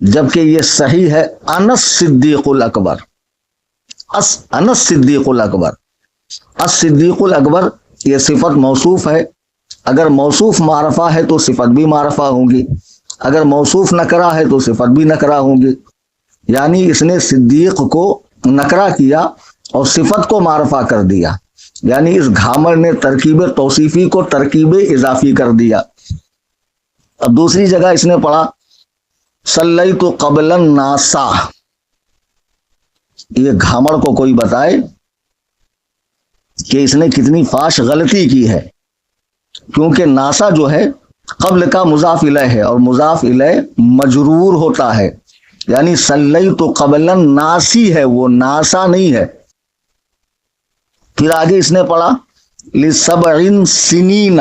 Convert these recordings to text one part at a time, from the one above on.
جبکہ یہ صحیح ہے انس صدیق الاکبر، انس صدیق الاکبر، الصدیق الاکبر یہ صفت موصوف ہے، اگر موصوف معرفہ ہے تو صفت بھی معرفہ ہوں گی، اگر موصوف نکرہ ہے تو صفت بھی نکرہ ہوں گی، یعنی اس نے صدیق کو نکرہ کیا اور صفت کو معرفہ کر دیا، یعنی اس گھامر نے ترکیب توصیفی کو ترکیب اضافی کر دیا۔ اب دوسری جگہ اس نے پڑھا صلیت قبل الناسا، یہ گھامر کو کوئی بتائے کہ اس نے کتنی فاش غلطی کی ہے، کیونکہ ناسا جو ہے قبل کا مضاف الیہ ہے اور مضاف الیہ مجرور ہوتا ہے، یعنی صلیت قبل الناسی ہے، وہ ناسا نہیں ہے۔ پھر آگے اس نے پڑھا لسبع سنین،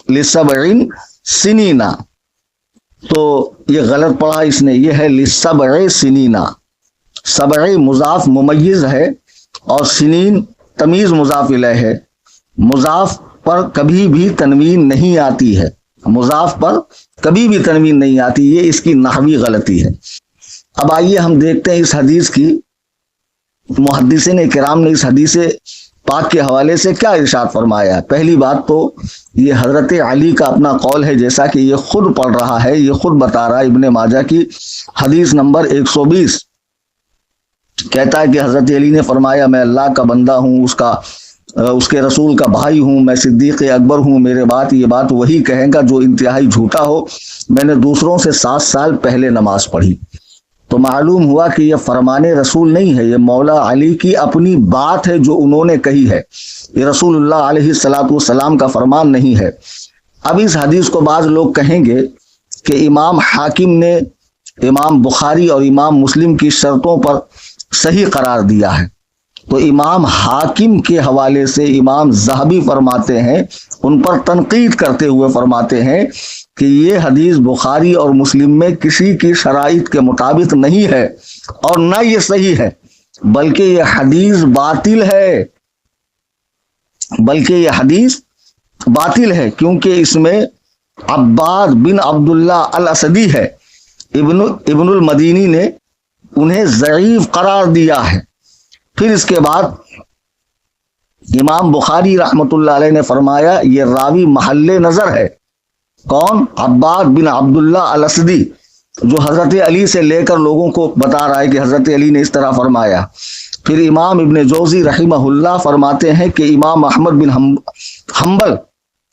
لسبع سنین، تو یہ غلط پڑھا اس نے، یہ ہے لسبع سنین، سبع مضاف ممیز ہے اور سنین تمیز مضاف الیہ ہے، مضاف پر کبھی بھی تنوین نہیں آتی ہے، مضاف پر کبھی بھی تنوین نہیں آتی، یہ اس کی نحوی غلطی ہے۔ اب آئیے ہم دیکھتے ہیں اس حدیث کی محدثین کرام نے اس حدیث پاک کے حوالے سے کیا ارشاد فرمایا ہے۔ پہلی بات تو یہ حضرت علی کا اپنا قول ہے، جیسا کہ یہ خود پڑھ رہا ہے، یہ خود بتا رہا ہے، ابن ماجہ کی حدیث نمبر 120 کہتا ہے کہ حضرت علی نے فرمایا میں اللہ کا بندہ ہوں، اس کے رسول کا بھائی ہوں، میں صدیق اکبر ہوں، میرے بات یہ بات وہی کہے گا جو انتہائی جھوٹا ہو، میں نے دوسروں سے 7 سال پہلے نماز پڑھی۔ تو معلوم ہوا کہ یہ فرمان رسول نہیں ہے، یہ مولا علی کی اپنی بات ہے جو انہوں نے کہی ہے، یہ رسول اللہ علیہ الصلاۃ والسلام کا فرمان نہیں ہے۔ اب اس حدیث کو بعض لوگ کہیں گے کہ امام حاکم نے امام بخاری اور امام مسلم کی شرطوں پر صحیح قرار دیا ہے، تو امام حاکم کے حوالے سے امام ذہبی فرماتے ہیں، ان پر تنقید کرتے ہوئے فرماتے ہیں کہ یہ حدیث بخاری اور مسلم میں کسی کی شرائط کے مطابق نہیں ہے اور نہ یہ صحیح ہے، بلکہ یہ حدیث باطل ہے، بلکہ یہ حدیث باطل ہے، کیونکہ اس میں عباد بن عبداللہ الاسدی ہے، ابن المدینی نے انہیں ضعیف قرار دیا ہے۔ پھر اس کے بعد امام بخاری رحمۃ اللہ علیہ نے فرمایا یہ راوی محل نظر ہے، کون؟ عباد بن عبداللہ الاسدی، جو حضرت علی سے لے کر لوگوں کو بتا رہا ہے کہ حضرت علی نے اس طرح فرمایا۔ پھر امام ابن جوزی رحمہ اللہ فرماتے ہیں کہ امام احمد بن حنبل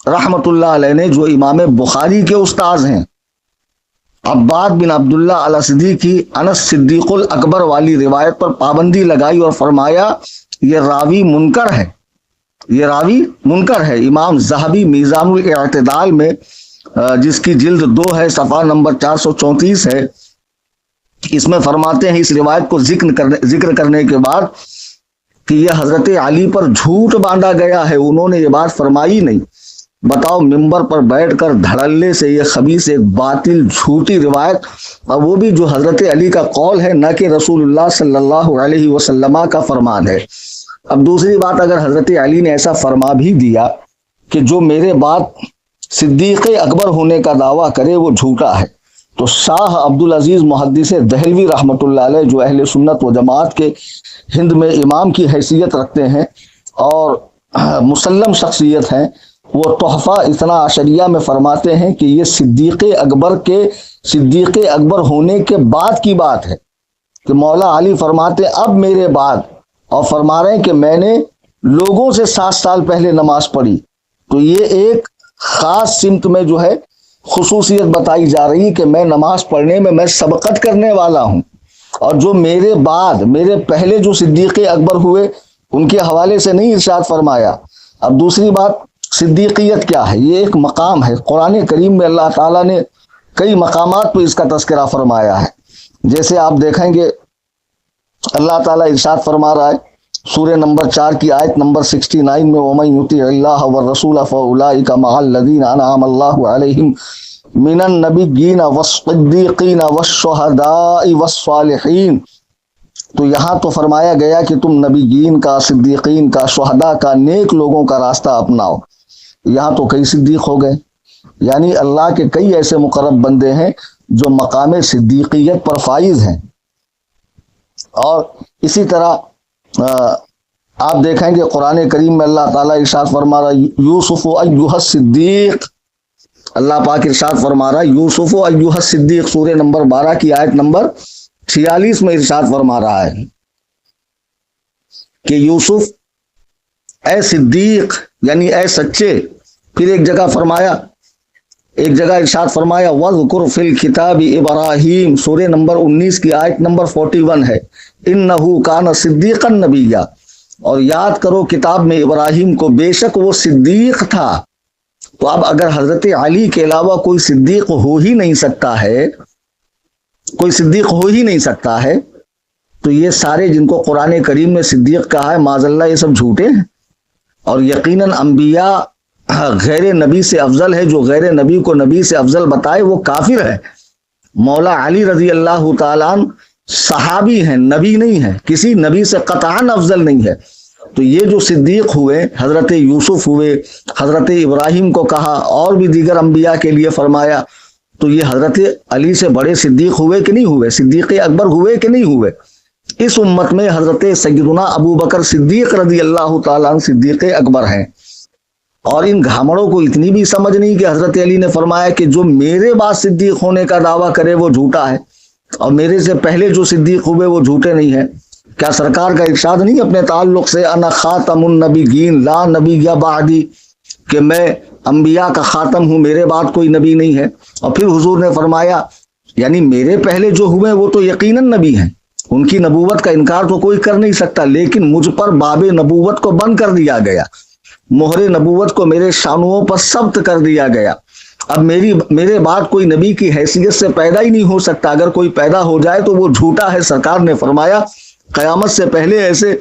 رحمۃ اللہ علیہ نے، جو امام بخاری کے استاذ ہیں، عباد بن عبداللہ الاسدی کی انس صدیق الاکبر والی روایت پر پابندی لگائی اور فرمایا یہ راوی منکر ہے، یہ راوی منکر ہے۔ امام ذہبی میزان الاعتدال میں، جس کی جلد 2 ہے، صفحہ نمبر 434 ہے، اس میں فرماتے ہیں اس روایت کو ذکر کرنے کے بعد کہ یہ حضرت علی پر جھوٹ باندھا گیا ہے، انہوں نے یہ بات فرمائی نہیں۔ بتاؤ، ممبر پر بیٹھ کر دھڑلے سے یہ خبیث ایک باطل جھوٹی روایت، اور وہ بھی جو حضرت علی کا قول ہے، نہ کہ رسول اللہ صلی اللہ علیہ وسلم کا فرمان ہے۔ اب دوسری بات، اگر حضرت علی نے ایسا فرما بھی دیا کہ جو میرے بعد صدیق اکبر ہونے کا دعویٰ کرے وہ جھوٹا ہے، تو شاہ عبدالعزیز محدث دہلوی رحمۃ اللہ علیہ، جو اہل سنت و جماعت کے ہند میں امام کی حیثیت رکھتے ہیں اور مسلم شخصیت ہیں، وہ تحفہ اثنا عشریہ میں فرماتے ہیں کہ یہ صدیق اکبر ہونے کے بعد کی بات ہے، کہ مولا علی فرماتے اب میرے بعد، اور فرما رہے ہیں کہ میں نے لوگوں سے 7 سال پہلے نماز پڑھی، تو یہ ایک خاص سمت میں جو ہے خصوصیت بتائی جا رہی ہے کہ میں نماز پڑھنے میں سبقت کرنے والا ہوں، اور جو میرے بعد، میرے پہلے جو صدیق اکبر ہوئے ان کے حوالے سے نہیں ارشاد فرمایا۔ اب دوسری بات، صدیقیت کیا ہے؟ یہ ایک مقام ہے، قرآن کریم میں اللہ تعالیٰ نے کئی مقامات پہ اس کا تذکرہ فرمایا ہے۔ جیسے آپ دیکھیں گے اللہ تعالیٰ ارشاد فرما رہا ہے سورہ نمبر 4 کی آیت نمبر 69 میں، وَمَن يُطِعِ اللَّهَ وَالرَّسُولَ فَأُولَٰئِكَ مَعَ الَّذِينَ أَنْعَمَ اللَّهُ عَلَيْهِم مِّنَ النَّبِيِّينَ وَالصِّدِّيقِينَ وَالشُّهَدَاءِ وَالصَّالِحِينَ۔ تو یہاں تو فرمایا گیا کہ تم نبیین کا، صدیقین کا، شہداء کا، نیک لوگوں کا راستہ اپناؤ۔ یہاں تو کئی صدیق ہو گئے، یعنی اللہ کے کئی ایسے مقرب بندے ہیں جو مقام صدیقیت پر فائز ہیں۔ اور اسی طرح آپ دیکھیں کہ قرآن کریم میں اللہ تعالیٰ ارشاد فرما رہا یوسف ایھا الصدیق، اللہ پاک ارشاد فرما رہا یوسف ایھا الصدیق، سورہ نمبر 12 کی آیت نمبر 46 میں ارشاد فرما رہا ہے کہ یوسف اے صدیق یعنی اے سچے۔ پھر ایک جگہ ارشاد فرمایا وَاذْكُرْ فِي الْكِتَابِ ابراہیم، سورہ نمبر 19 کی آیت نمبر 41 ہے اِنَّهُ كَانَ صِدِّيقًا نَبِيًّا، اور یاد کرو کتاب میں ابراہیم کو، بے شک وہ صدیق تھا۔ تو اب اگر حضرت علی کے علاوہ کوئی صدیق ہو ہی نہیں سکتا ہے، کوئی صدیق ہو ہی نہیں سکتا ہے، تو یہ سارے جن کو قرآن کریم میں صدیق کہا ہے معاذ اللہ یہ سب جھوٹے ہیں۔ اور یقیناً انبیاء غیر نبی سے افضل ہے، جو غیر نبی کو نبی سے افضل بتائے وہ کافر ہے۔ مولا علی رضی اللہ تعالیٰ عنہ صحابی ہیں، نبی نہیں ہے، کسی نبی سے قطعاً افضل نہیں ہے۔ تو یہ جو صدیق ہوئے، حضرت یوسف ہوئے، حضرت ابراہیم کو کہا اور بھی دیگر انبیاء کے لیے فرمایا، تو یہ حضرت علی سے بڑے صدیق ہوئے کہ نہیں ہوئے؟ صدیق اکبر ہوئے کہ نہیں ہوئے؟ اس امت میں حضرت سیدنا ابو بکر صدیق رضی اللہ تعالیٰ عنہ صدیق اکبر ہیں۔ اور ان گھامڑوں کو اتنی بھی سمجھ نہیں کہ حضرت علی نے فرمایا کہ جو میرے بعد صدیق ہونے کا دعویٰ کرے وہ جھوٹا ہے، اور میرے سے پہلے جو صدیق ہوئے وہ جھوٹے نہیں ہیں۔ کیا سرکار کا ارشاد نہیں اپنے تعلق سے انا خاتم النبیین لا نبی بعدی، کہ میں انبیاء کا خاتم ہوں، میرے بعد کوئی نبی نہیں ہے۔ اور پھر حضور نے فرمایا یعنی میرے پہلے جو ہوئے وہ تو یقیناً نبی ہیں، ان کی نبوت کا انکار تو کوئی کر نہیں سکتا، لیکن مجھ پر باب نبوت کو بند کر دیا گیا، مہر نبوت کو میرے شانوں پر ثبت کر دیا گیا۔ اب میرے بعد کوئی نبی کی حیثیت سے پیدا ہی نہیں ہو سکتا، اگر کوئی پیدا ہو جائے تو وہ جھوٹا ہے۔ سرکار نے فرمایا قیامت سے پہلے ایسے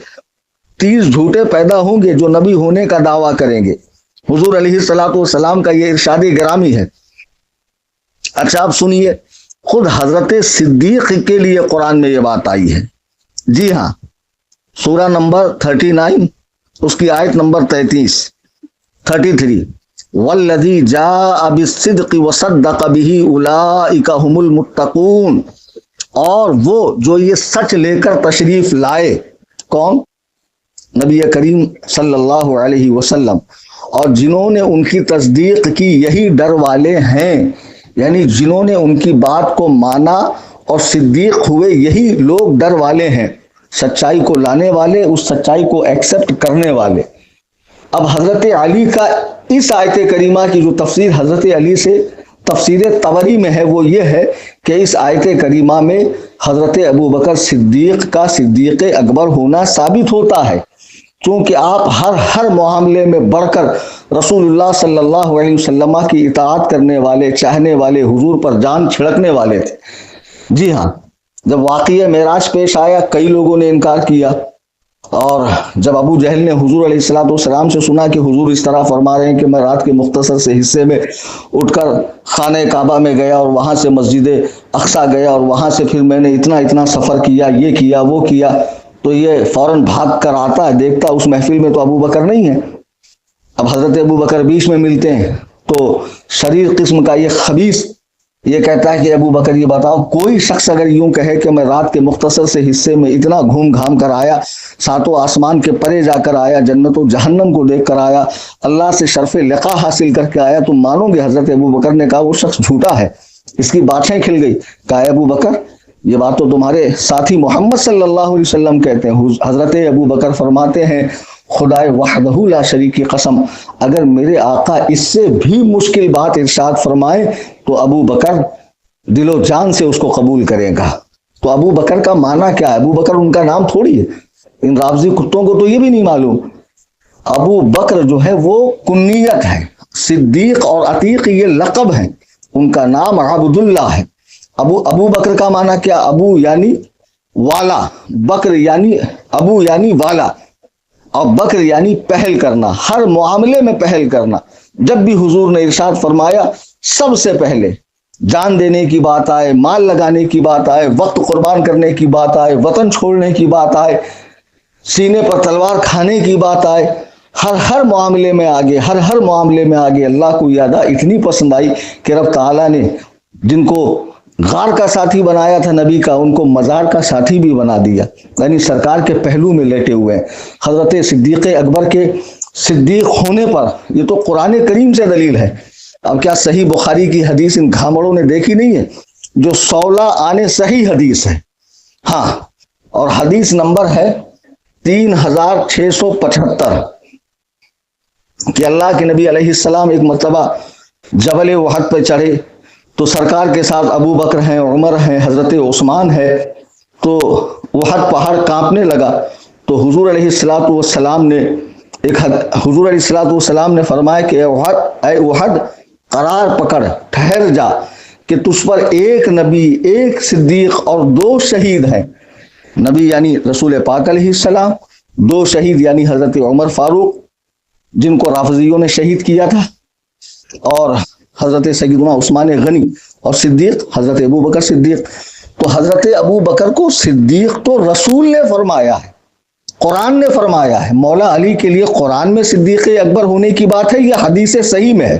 30 جھوٹے پیدا ہوں گے جو نبی ہونے کا دعویٰ کریں گے۔ حضور علیہ الصلوۃ والسلام کا یہ ارشاد گرامی ہے۔ اچھا اب سنیے، خود حضرت صدیق کے لیے قرآن میں یہ بات آئی ہے۔ جی ہاں، سورہ نمبر 39 اس کی آیت نمبر 33 والذی جاء بالصدق وصدق به اولئک هم المتقون، اور وہ جو یہ سچ لے کر تشریف لائے، کون؟ نبی کریم صلی اللہ علیہ وسلم، اور جنہوں نے ان کی تصدیق کی یہی ڈر والے ہیں، یعنی جنہوں نے ان کی بات کو مانا اور صدیق ہوئے یہی لوگ ڈر والے ہیں، سچائی کو لانے والے، اس سچائی کو ایکسپٹ کرنے والے۔ اب حضرت علی کا اس آیت کریمہ کی جو تفسیر حضرت علی سے تفسیر طبری میں ہے وہ یہ ہے کہ اس آیت کریمہ میں حضرت ابو بکر صدیق کا صدیق اکبر ہونا ثابت ہوتا ہے، چونکہ آپ ہر معاملے میں بڑھ کر رسول اللہ صلی اللہ علیہ وسلم کی اطاعت کرنے والے، چاہنے والے، حضور پر جان چھڑکنے والے تھے۔ جی ہاں، جب واقعہ معراج پیش آیا کئی لوگوں نے انکار کیا، اور جب ابو جہل نے حضور علیہ الصلوۃ والسلام سے سنا کہ حضور اس طرح فرما رہے ہیں کہ میں رات کے مختصر سے حصے میں اٹھ کر خانہ کعبہ میں گیا اور وہاں سے مسجد اقصیٰ گیا اور وہاں سے پھر میں نے اتنا سفر کیا، یہ کیا وہ کیا، تو یہ فوراً بھاگ کر آتا ہے، دیکھتا اس محفل میں تو ابو بکر نہیں ہے۔ اب حضرت ابو بکر بیچ میں ملتے ہیں تو شریر قسم کا یہ خبیث یہ کہتا ہے کہ ابو بکر یہ بتاؤ، کوئی شخص اگر یوں کہے کہ میں رات کے مختصر سے حصے میں اتنا گھوم گھام کر آیا، ساتوں آسمان کے پرے جا کر آیا، جنت و جہنم کو دیکھ کر آیا، اللہ سے شرف لقاء حاصل کر کے آیا، تم مانو گے؟ حضرت ابو بکر نے کہا وہ شخص جھوٹا ہے۔ اس کی باتیں کھل گئی، کہا ابو بکر یہ بات تو تمہارے ساتھی محمد صلی اللہ علیہ وسلم کہتے ہیں۔ حضرت ابو بکر فرماتے ہیں خدائے وحدہ لا شریک کی قسم، اگر میرے آقا اس سے بھی مشکل بات ارشاد فرمائے تو ابو بکر دل و جان سے اس کو قبول کرے گا۔ تو ابو بکر کا معنی کیا ہے؟ ابو بکر ان کا نام تھوڑی ہے، ان رافضی کتوں کو تو یہ بھی نہیں معلوم۔ ابو بکر جو ہے وہ کنیت ہے، صدیق اور عتیق یہ لقب ہیں، ان کا نام عبداللہ ہے۔ ابو بکر کا معنی کیا؟ ابو یعنی والا، بکر یعنی ابو یعنی والا، اور بکر یعنی پہل کرنا، ہر معاملے میں پہل کرنا۔ جب بھی حضور نے ارشاد فرمایا سب سے پہلے جان دینے کی بات آئے، مال لگانے کی بات آئے، وقت قربان کرنے کی بات آئے، وطن چھوڑنے کی بات آئے، سینے پر تلوار کھانے کی بات آئے، ہر معاملے میں آگے، ہر معاملے میں آگے۔ اللہ کو یادہ اتنی پسند آئی کہ رب تعالیٰ نے جن کو غار کا ساتھی بنایا تھا نبی کا، ان کو مزار کا ساتھی بھی بنا دیا، یعنی سرکار کے پہلو میں لیٹے ہوئے ہیں۔ حضرت صدیق اکبر کے صدیق ہونے پر یہ تو قرآن کریم سے دلیل ہے۔ اب کیا صحیح بخاری کی حدیث ان گھامڑوں نے دیکھی نہیں ہے جو 16 آنے صحیح حدیث ہے؟ ہاں، اور حدیث نمبر ہے 3675 کہ اللہ کے نبی علیہ السلام ایک مرتبہ جبل احد پہ چڑھے تو سرکار کے ساتھ ابو بکر ہیں، عمر ہیں، حضرت عثمان ہے، تو احد پہاڑ کانپنے لگا تو حضور علیہ السلام نے فرمایا کہ اے احد قرار پکڑ، ٹھہر جا کہ تجھ پر ایک نبی، ایک صدیق اور 2 شہید ہیں۔ نبی یعنی رسول پاک علیہ السلام، 2 شہید یعنی حضرت عمر فاروق جن کو رافضیوں نے شہید کیا تھا، اور حضرت سیدنا عثمان غنی، اور صدیق حضرت ابو بکر صدیق۔ تو حضرت ابو بکر کو صدیق تو رسول نے فرمایا ہے، قرآن نے فرمایا ہے۔ مولا علی کے لیے قرآن میں صدیق اکبر ہونے کی بات ہے، یہ حدیث صحیح میں ہے۔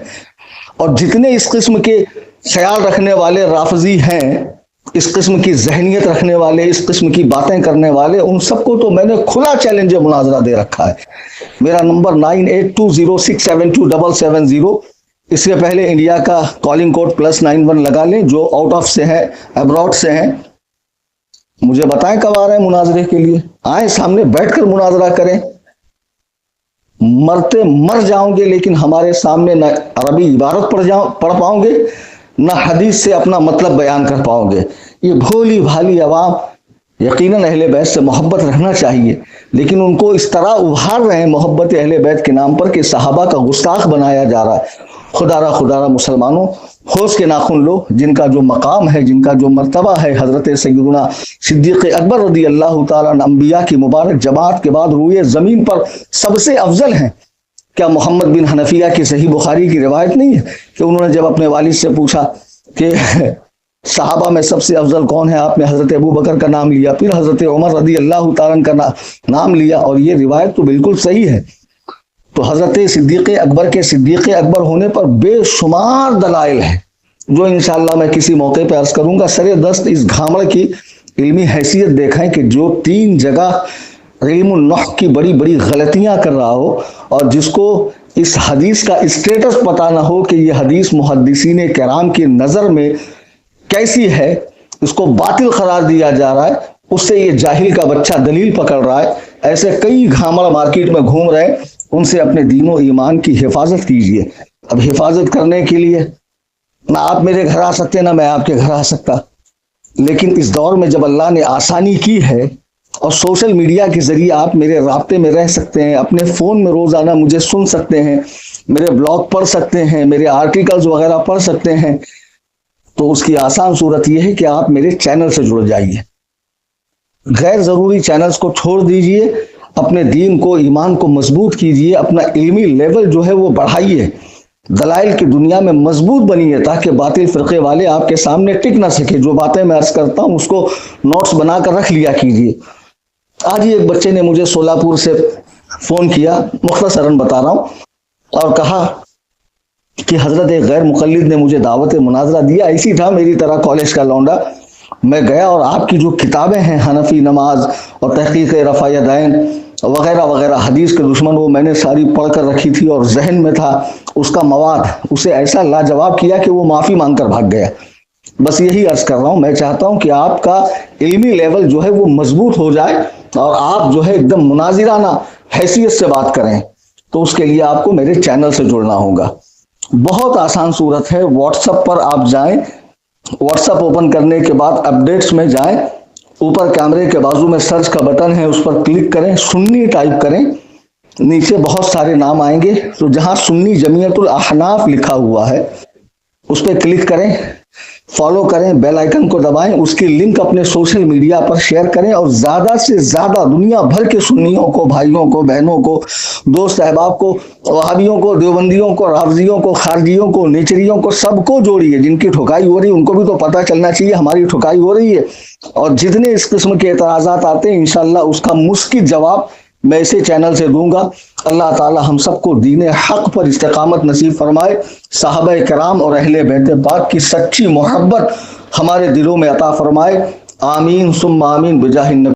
اور جتنے اس قسم کے خیال رکھنے والے رافضی ہیں، اس قسم کی ذہنیت رکھنے والے، اس قسم کی باتیں کرنے والے، ان سب کو تو میں نے کھلا چیلنج مناظرہ دے رکھا ہے۔ میرا نمبر 9820677770، اس سے پہلے انڈیا کا کالنگ کوڈ +91 لگا لیں، جو آؤٹ آف سے ہیں، ابراڈ سے ہیں، مجھے بتائیں کب آ رہے ہیں مناظرے کے لیے، آئیں سامنے بیٹھ کر مناظرہ کریں۔ مرتے مر جاؤں گے لیکن ہمارے سامنے نہ عربی عبارت پڑھ پاؤں گے، نہ حدیث سے اپنا مطلب بیان کر پاؤں گے۔ یہ بھولی بھالی عوام یقیناً اہل بیت سے محبت رکھنا چاہیے، لیکن ان کو اس طرح ابھار رہے ہیں محبت اہل بیت کے نام پر کہ صحابہ کا گستاخ بنایا جا رہا ہے۔ خدا را مسلمانوں، ہوش کے ناخن لو، جن کا جو مقام ہے، جن کا جو مرتبہ ہے، حضرت سیدنا صدیق اکبر رضی اللہ تعالیٰ عنہ انبیاء کی مبارک جماعت کے بعد روئے زمین پر سب سے افضل ہیں۔ کیا محمد بن حنفیہ کی صحیح بخاری کی روایت نہیں ہے کہ انہوں نے جب اپنے والد سے پوچھا کہ صحابہ میں سب سے افضل کون ہے، آپ نے حضرت ابو بکر کا نام لیا، پھر حضرت عمر رضی اللہ تعالیٰ عنہ کا نام لیا، اور یہ روایت تو بالکل صحیح ہے۔ تو حضرت صدیق اکبر کے صدیق اکبر ہونے پر بے شمار دلائل ہیں، جو انشاءاللہ میں کسی موقع پہ عرض کروں گا۔ سر دست اس گھامڑ کی علمی حیثیت دیکھیں کہ جو 3 جگہ علم النحو کی بڑی بڑی غلطیاں کر رہا ہو، اور جس کو اس حدیث کا اسٹیٹس پتہ نہ ہو کہ یہ حدیث محدثین کرام کی نظر میں کیسی ہے، اس کو باطل قرار دیا جا رہا ہے، اس سے یہ جاہل کا بچہ دلیل پکڑ رہا ہے۔ ایسے کئی گھامڑ مارکیٹ میں گھوم رہے ہیں، ان سے اپنے دین و ایمان کی حفاظت کیجئے۔ اب حفاظت کرنے کے لیے نہ آپ میرے گھر آ سکتے، نہ میں آپ کے گھر آ سکتا، لیکن اس دور میں جب اللہ نے آسانی کی ہے اور سوشل میڈیا کے ذریعے آپ میرے رابطے میں رہ سکتے ہیں، اپنے فون میں روزانہ مجھے سن سکتے ہیں، میرے بلاگ پڑھ سکتے ہیں، میرے آرٹیکلز وغیرہ پڑھ سکتے ہیں، تو اس کی آسان صورت یہ ہے کہ آپ میرے چینل سے جڑ جائیے۔ غیر ضروری چینلز کو چھوڑ دیجئے، اپنے دین کو، ایمان کو مضبوط کیجئے، اپنا علمی لیول جو ہے وہ بڑھائیے، دلائل کی دنیا میں مضبوط بنیے، تاکہ باطل فرقے والے آپ کے سامنے ٹک نہ سکے۔ جو باتیں میں عرض کرتا ہوں اس کو نوٹس بنا کر رکھ لیا کیجئے۔ آج ہی ایک بچے نے مجھے سولاپور سے فون کیا، مختصراً بتا رہا ہوں، اور کہا کہ حضرت ایک غیر مقلد نے مجھے دعوت مناظرہ دیا، ایسی تھا میری طرح کالج کا لونڈا، میں گیا اور آپ کی جو کتابیں ہیں حنفی نماز اور تحقیق رفع یدین وغیرہ وغیرہ، حدیث کے دشمن، وہ میں نے ساری پڑھ کر رکھی تھی اور ذہن میں تھا اس کا مواد، اسے ایسا لاجواب کیا کہ وہ معافی مانگ کر بھاگ گیا۔ بس یہی عرض کر رہا ہوں، میں چاہتا ہوں کہ آپ کا علمی لیول جو ہے وہ مضبوط ہو جائے اور آپ جو ہے ایک دم مناظرانہ حیثیت سے بات کریں، تو اس کے لیے آپ کو میرے چینل سے جڑنا ہوگا۔ بہت آسان صورت ہے، واٹس ایپ پر آپ جائیں، واٹس ایپ اوپن کرنے کے بعد اپڈیٹس میں جائیں، اوپر کیمرے کے بازو میں سرچ کا بٹن ہے، اس پر کلک کریں، سنی ٹائپ کریں، نیچے بہت سارے نام آئیں گے، تو جہاں سنی جمعیت الاحناف لکھا ہوا ہے اس پہ کلک کریں، فالو کریں، بیل آئیکن کو دبائیں، اس کی لنک اپنے سوشل میڈیا پر شیئر کریں، اور زیادہ سے زیادہ دنیا بھر کے سنیوں کو، بھائیوں کو، بہنوں کو، دوست احباب کو، وہابیوں کو، دیوبندیوں کو، رافضیوں کو، خارجیوں کو، نیچریوں کو، سب کو جوڑیے۔ جن کی ٹھکائی ہو رہی ہے ان کو بھی تو پتہ چلنا چاہیے ہماری ٹھکائی ہو رہی ہے، اور جتنے اس قسم کے اعتراضات آتے ہیں انشاءاللہ اس کا مثبت جواب میں اسے چینل سے دوں گا۔ اللہ تعالی ہم سب کو دین حق پر استقامت نصیب فرمائے، صحابہ کرام اور اہل بیت پاک کی سچی محبت ہمارے دلوں میں عطا فرمائے. آمین ثم آمین بجاہ النبی.